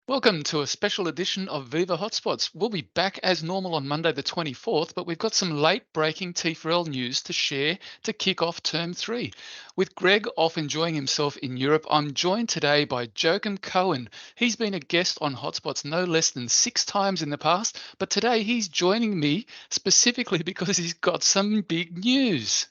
Welcome to a special edition of Viva Hot Spots. We'll be back as normal on Monday the 24th, but we've got some late breaking T4L news to share to kick off term three. With Greg off enjoying himself in Europe, I'm joined today by Joachim Cohen. He's been a guest on Hotspots no less than 6 times in the past, but today he's joining me specifically because he's got some big news.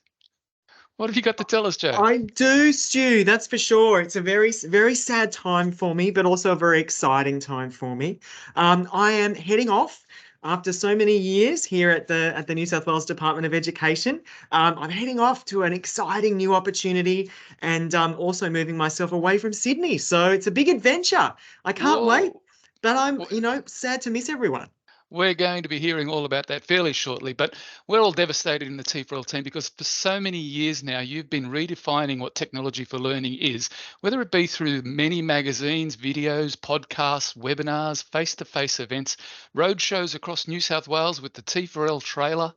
What have you got to tell us, Joe? I do, Stu. That's for sure. It's a very sad time for me, but also a very exciting time for me. I am heading off after so many years here at the New South Wales Department of Education. I'm heading off to an exciting new opportunity, and also moving myself away from Sydney. So it's a big adventure. I can't wait, Whoa. but I'm, sad to miss everyone. We're going to be hearing all about that fairly shortly, but we're all devastated in the T4L team because for so many years now, you've been redefining what technology for learning is, whether it be through many magazines, videos, podcasts, webinars, face-to-face events, roadshows across New South Wales with the T4L trailer,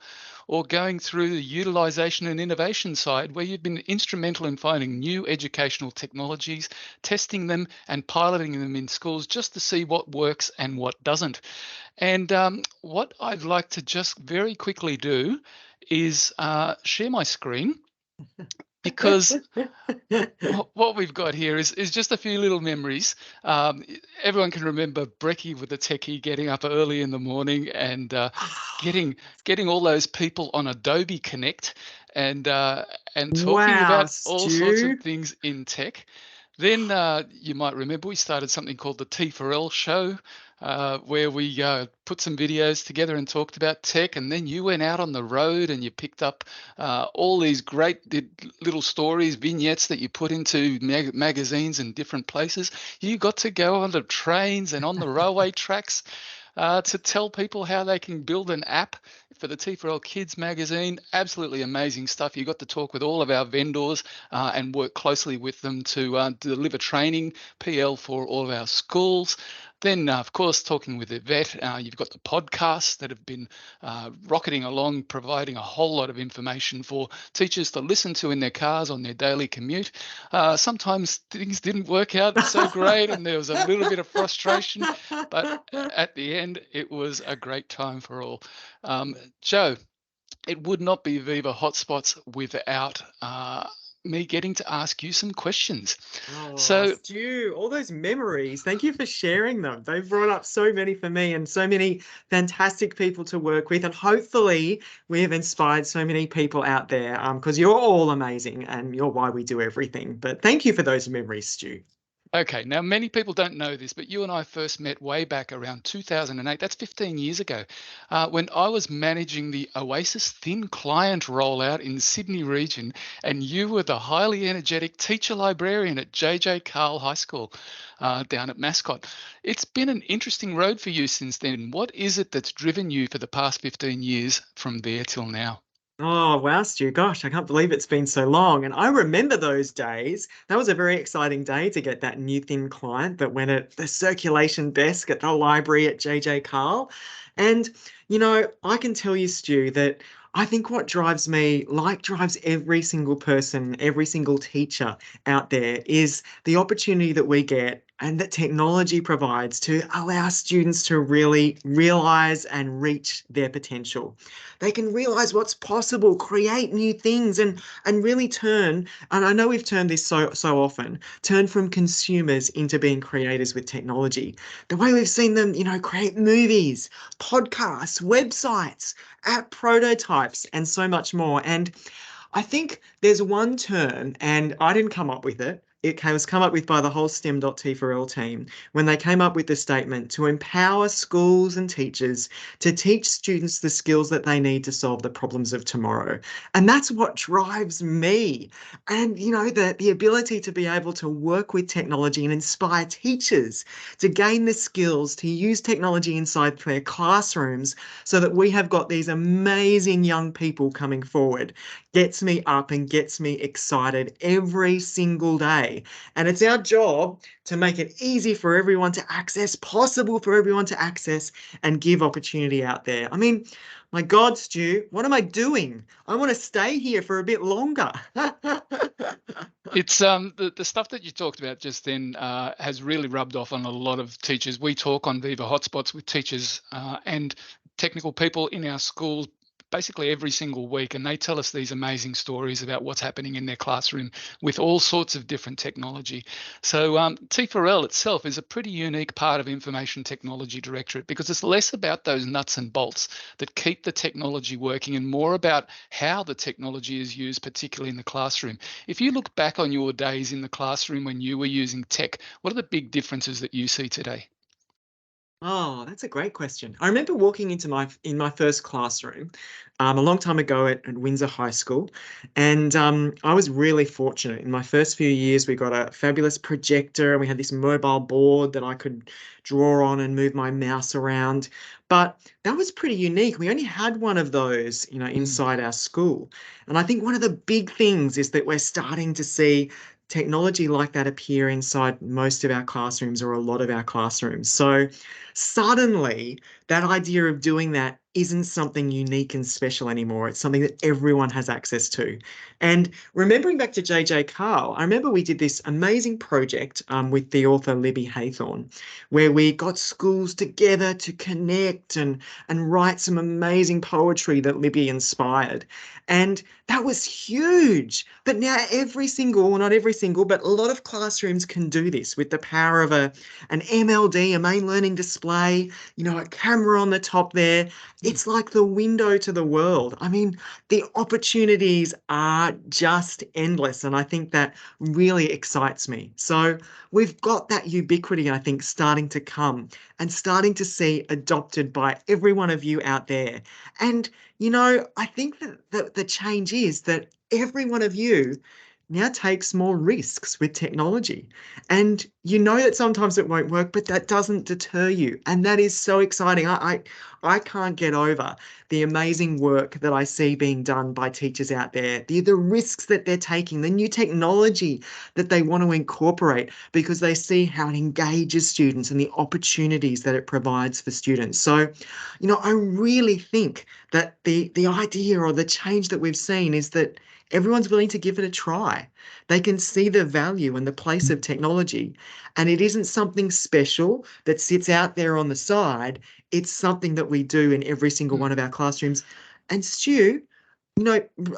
or going through the utilisation and innovation side, where you've been instrumental in finding new educational technologies, testing them and piloting them in schools just to see what works and what doesn't. And what I'd like to just very quickly do is share my screen because what we've got here is just a few little memories. Um, Everyone can remember Brekkie with the techie getting up early in the morning and getting all those people on Adobe Connect and talking Wow, about all sorts of Stu. things in tech. Then you might remember we started something called the T4L show, where we put some videos together and talked about tech. And then you went out on the road and you picked up all these great little stories, vignettes that you put into magazines and different places. You got to go on the trains and on the railway tracks to tell people how they can build an app for the T4L Kids magazine. Absolutely amazing stuff. You got to talk with all of our vendors and work closely with them to deliver training, PL for all of our schools. Then, of course, talking with Yvette, you've got the podcasts that have been rocketing along, providing a whole lot of information for teachers to listen to in their cars on their daily commute. Sometimes things didn't work out so great and there was a little bit of frustration, but at the end, it was a great time for all. Joe, it would not be Viva Hotspots without me getting to ask you some questions. Oh, So, Stu, all those memories. Thank you for sharing them. They've brought up so many for me and so many fantastic people to work with. And hopefully we have inspired so many people out there, because you're all amazing and you're why we do everything. But thank you for those memories, Stu. okay, now many people don't know this, but you and I first met way back around 2008. That's 15 years ago, when I was managing the Oasis Thin Client rollout in Sydney region, and you were the highly energetic teacher librarian at JJ Carl High School down at Mascot. It's been an interesting road for you since then. What is it that's driven you for the past 15 years from there till now? Oh, wow, Stu. Gosh, I can't believe it's been so long. And I remember those days. That was a very exciting day to get that new thin client that went at the circulation desk at the library at JJ Carl. And, I can tell you, Stu, that I think what drives me, like drives every single person, every single teacher out there, is the opportunity that we get and that technology provides to allow students to really realize and reach their potential. They can realize what's possible, create new things, and really turn. And I know we've turned this so often, turn from consumers into being creators with technology. The way we've seen them, create movies, podcasts, websites, app prototypes, and so much more. And I think there's one term, and I didn't come up with it. Was come up with by the whole STEM.T4L team when they came up with the statement to empower schools and teachers to teach students the skills that they need to solve the problems of tomorrow. And that's what drives me. And, the ability to be able to work with technology and inspire teachers to gain the skills to use technology inside their classrooms so that we have got these amazing young people coming forward gets me up and gets me excited every single day. And it's our job to make it easy for everyone to access, possible for everyone to access, and give opportunity out there. I mean, my God, Stu, what am I doing? I want to stay here for a bit longer. It's the stuff that you talked about just then has really rubbed off on a lot of teachers. We talk on Viva Hot Spots with teachers and technical people in our schools basically every single week, and they tell us these amazing stories about what's happening in their classroom with all sorts of different technology. So T4L itself is a pretty unique part of Information Technology Directorate because it's less about those nuts and bolts that keep the technology working and more about how the technology is used, particularly in the classroom. If you look back on your days in the classroom when you were using tech, what are the big differences that you see today? Oh, that's a great question. I remember walking into my first classroom a long time ago at Windsor High School, and I was really fortunate. In my first few years, we got a fabulous projector, and we had this mobile board that I could draw on and move my mouse around. But that was pretty unique. We only had one of those, Mm, inside our school. And I think one of the big things is that we're starting to see technology like that appear inside most of our classrooms or a lot of our classrooms. So suddenly that idea of doing that isn't something unique and special anymore. It's something that everyone has access to. And remembering back to JJ Carl, I remember we did this amazing project with the author Libby Haythorne, where we got schools together to connect and write some amazing poetry that Libby inspired. And that was huge. But now every single, well, not every single, but a lot of classrooms can do this with the power of an MLD, a main learning display, a camera on the top there. mm, It's like the window to the world. I mean, the opportunities are just endless. And I think that really excites me. So we've got that ubiquity, I think, starting to come and starting to see adopted by every one of you out there. And, I think that the change is that every one of you now takes more risks with technology. And you know that sometimes it won't work, but that doesn't deter you. And that is so exciting. I can't get over the amazing work that I see being done by teachers out there, the risks that they're taking, the new technology that they want to incorporate because they see how it engages students and the opportunities that it provides for students. So, I really think that the idea or the change that we've seen is that everyone's willing to give it a try. They can see the value and the place of technology. And it isn't something special that sits out there on the side. It's something that we do in every single mm, one of our classrooms. And Stu,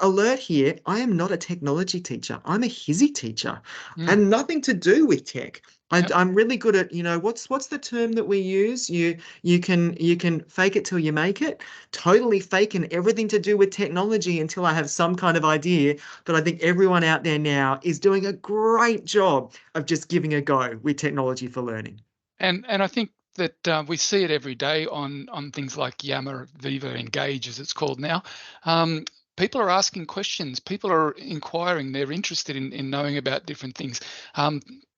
alert here, I am not a technology teacher. I'm a HISI teacher mm. and nothing to do with tech. Yep. I'm really good at, what's the term that we use? You can fake it till you make it. Totally faking everything to do with technology until I have some kind of idea. But I think everyone out there now is doing a great job of just giving a go with technology for learning. And I think that we see it every day on things like Yammer, Viva Engage, as it's called now. Um, People are asking questions. People are inquiring. They're interested in knowing about different things.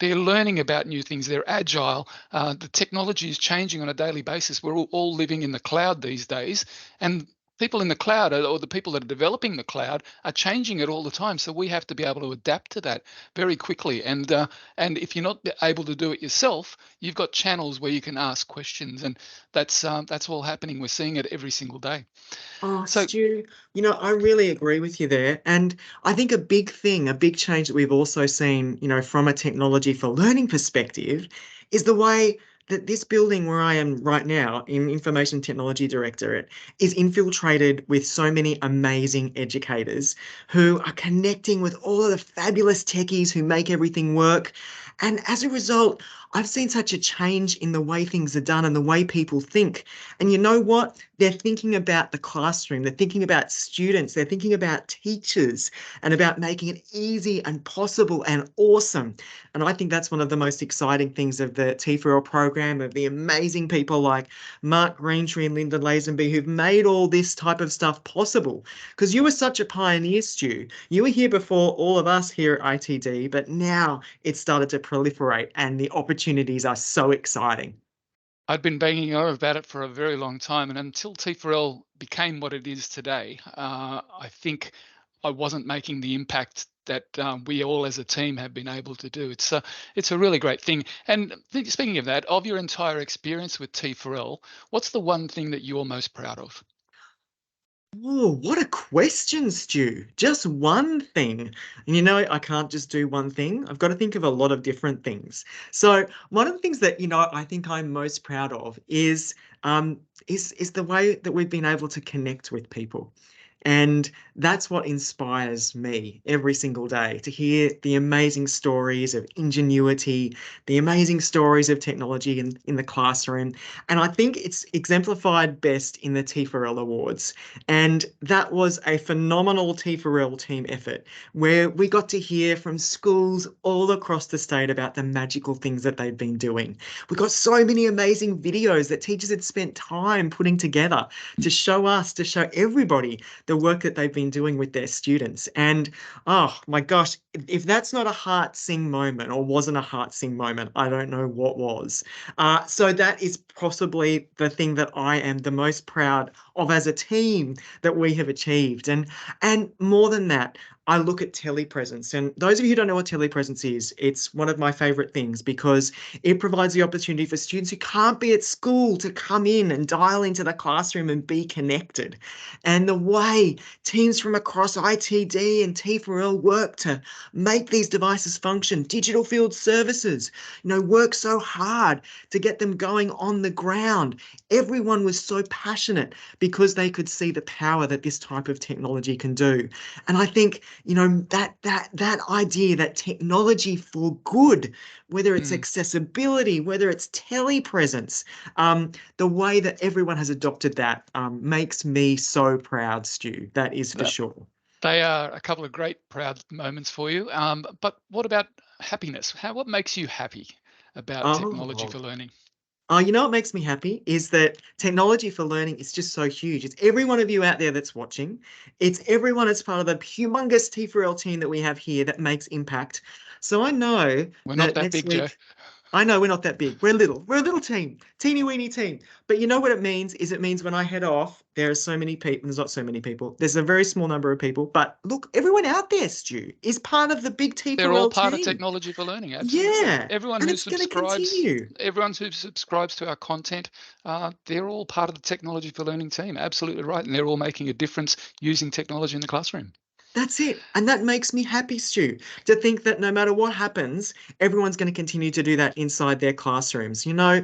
They're learning about new things. They're agile. The technology is changing on a daily basis. We're all living in the cloud these days, and people in the cloud or the people that are developing the cloud are changing it all the time. So we have to be able to adapt to that very quickly. And if you're not able to do it yourself, you've got channels where you can ask questions, and that's all happening. We're seeing it every single day. Oh, So Stu, I really agree with you there. And I think a big thing, a big change that we've also seen, from a technology for learning perspective is the way that this building where I am right now in Information Technology Directorate is infiltrated with so many amazing educators who are connecting with all of the fabulous techies who make everything work. And as a result, I've seen such a change in the way things are done and the way people think. And you know what? They're thinking about the classroom, they're thinking about students, they're thinking about teachers and about making it easy and possible and awesome. And I think that's one of the most exciting things of the T4L program, of the amazing people like Mark Greentree and Linda Lazenby who've made all this type of stuff possible. Because you were such a pioneer, Stu. You were here before all of us here at ITD, but now it's started to proliferate and the opportunities are so exciting. I'd been banging on about it for a very long time, and until T4L became what it is today, I think I wasn't making the impact that we all as a team have been able to do. It's a really great thing. And speaking of that, of your entire experience with T4L, what's the one thing that you're most proud of? Oh, what a question, Stu. Just one thing. And you know, I can't just do one thing. I've got to think of a lot of different things. So one of the things that, I think I'm most proud of is the way that we've been able to connect with people. And that's what inspires me every single day, to hear the amazing stories of ingenuity, the amazing stories of technology in the classroom. And I think it's exemplified best in the T4L Awards. And that was a phenomenal T4L team effort where we got to hear from schools all across the state about the magical things that they've been doing. We got so many amazing videos that teachers had spent time putting together to show us, to show everybody the work that they've been doing with their students. And oh my gosh, if that's not a heart sing moment or wasn't a heart sing moment, I don't know what was. So that is possibly the thing that I am the most proud of as a team that we have achieved. And more than that, I look at telepresence. And those of you who don't know what telepresence is, it's one of my favorite things because it provides the opportunity for students who can't be at school to come in and dial into the classroom and be connected. And the way teams from across ITD and T4L work to make these devices function, digital field services, work so hard to get them going on the ground. Everyone was so passionate because they could see the power that this type of technology can do. And I think, that idea that technology for good, whether it's Mm. accessibility, whether it's telepresence, the way that everyone has adopted that makes me so proud, Stu. That is for That, sure. they are a couple of great proud moments for you. But what about happiness? What makes you happy about technology Oh, for learning? you know what makes me happy is that technology for learning is just so huge. It's every one of you out there that's watching. It's everyone as part of the humongous T4L team that we have here that makes impact. So I know We're not that that next big, Joe. week, I know we're not that big. We're little. We're a little team, teeny weeny team. But you know what it means is it means when I head off, there are so many people. There's not so many people. There's a very small number of people. But look, everyone out there, Stu, is part of the big They're all T4L part of team. technology for learning. Absolutely. Yeah, and it's going to continue. Everyone who subscribes to our content, they're all part of the technology for learning team. Absolutely right. And they're all making a difference using technology in the classroom. That's it. And that makes me happy, Stu, to think that no matter what happens, everyone's going to continue to do that inside their classrooms. I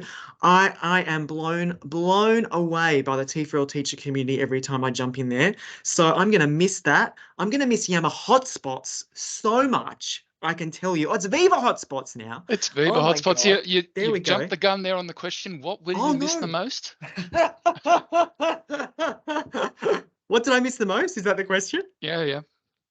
am blown away by the T4L teacher community every time I jump in there. So I'm going to miss that. I'm going to miss Yammer Hot Spots so much. I can tell you. Oh, it's Viva Hot Spots now. It's Viva Oh my Hotspots. God. There we You've go. jumped the gun there on the question. What will Oh you miss the no. most? What did I miss the most? Is that the question? Yeah, yeah.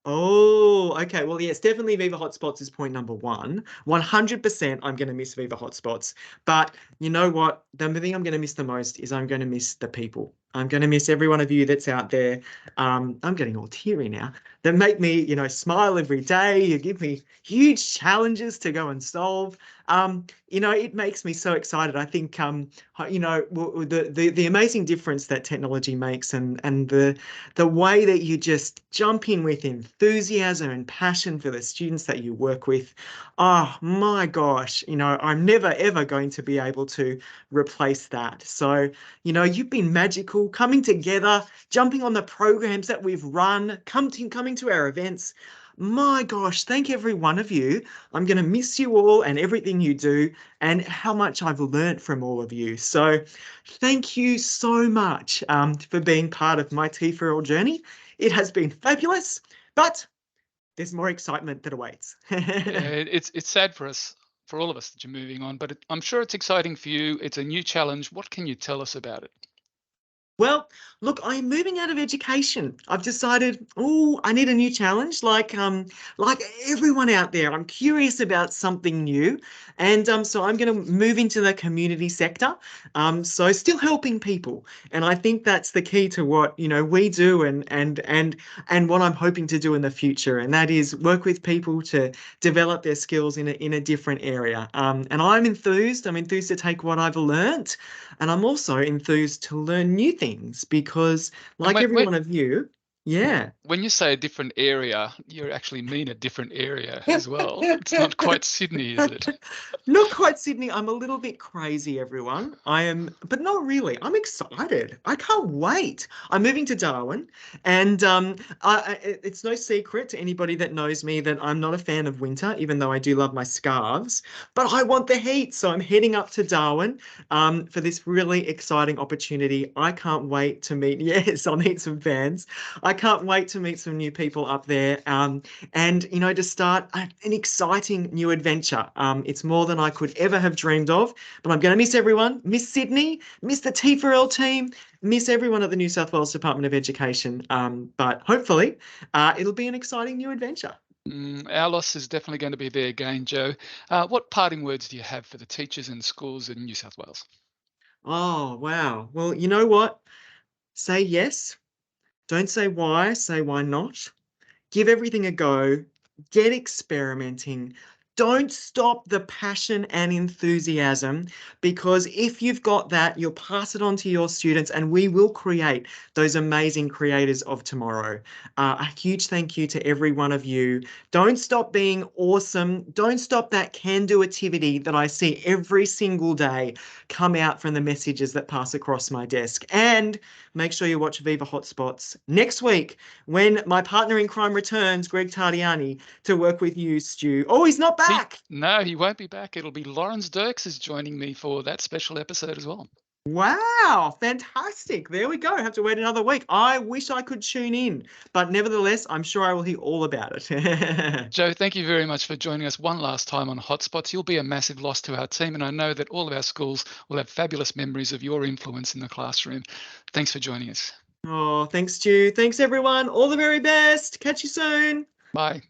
Oh, okay. Well, yes, definitely Viva Hotspots is point number one. 100% I'm going to miss Viva Hotspots. But you know what? The thing I'm going to miss the most is I'm going to miss the people. I'm going to miss every one of you that's out there. I'm getting all teary now. That make me, smile every day. You give me huge challenges to go and solve. It makes me so excited. I think, the amazing difference that technology makes and the way that you just jump in with enthusiasm and passion for the students that you work with. Oh my gosh, I'm never ever going to be able to replace that. So, you've been magical coming together, jumping on the programs that we've run, coming to our events. My gosh, thank every one of you. I'm going to miss you all and everything you do and how much I've learnt from all of you. So thank you so much for being part of my T4L journey. It has been fabulous, but there's more excitement that awaits. Yeah, it's sad for us, for all of us that you're moving on, but I'm sure it's exciting for you. It's a new challenge. What can you tell us about it? Well, look, I'm moving out of education. I've decided, oh, I need a new challenge. Like everyone out there, I'm curious about something new, and so I'm going to move into the community sector. So still helping people, and I think that's the key to what we do, and what I'm hoping to do in the future, and that is work with people to develop their skills in a different area. And I'm enthused. I'm enthused to take what I've learnt. And I'm also enthused to learn new things because, And like every one of you, Yeah. When you say a different area, you actually mean a different area as well. It's not quite Sydney, is it? Not quite Sydney. I'm a little bit crazy, everyone. I am, but not really. I'm excited. I can't wait. I'm moving to Darwin, and it's no secret to anybody that knows me that I'm not a fan of winter, even though I do love my scarves. But I want the heat, so I'm heading up to Darwin for this really exciting opportunity. I can't wait to meet. Yes, I'll meet some fans. I can't wait to meet some new people up there. And to start an exciting new adventure. It's more than I could ever have dreamed of, but I'm going to miss everyone, miss Sydney, miss the T4L team, miss everyone at the New South Wales Department of Education. But hopefully, it'll be an exciting new adventure. Our loss is definitely going to be there again, Joe. What parting words do you have for the teachers and schools in New South Wales? Oh, wow. Well, you know what? Say yes. Don't say why, say why not. Give everything a go, get experimenting. Don't stop the passion and enthusiasm, because if you've got that, you'll pass it on to your students and we will create those amazing creators of tomorrow. A huge thank you to every one of you. Don't stop being awesome. Don't stop that can-do activity that I see every single day come out from the messages that pass across my desk. And make sure you watch Viva Hot Spots next week when my partner in crime returns, Greg Tardiani, to work with you, Stu. Oh, he's not back. No, he won't be back. It'll be Lawrence Dirks is joining me for that special episode as well. Wow, fantastic. There we go. Have to wait another week. I wish I could tune in, but nevertheless, I'm sure I will hear all about it. Joe, thank you very much for joining us one last time on Hotspots. You'll be a massive loss to our team, and I know that all of our schools will have fabulous memories of your influence in the classroom. Thanks for joining us. Oh, thanks, Stu. Thanks, everyone. All the very best. Catch you soon. Bye.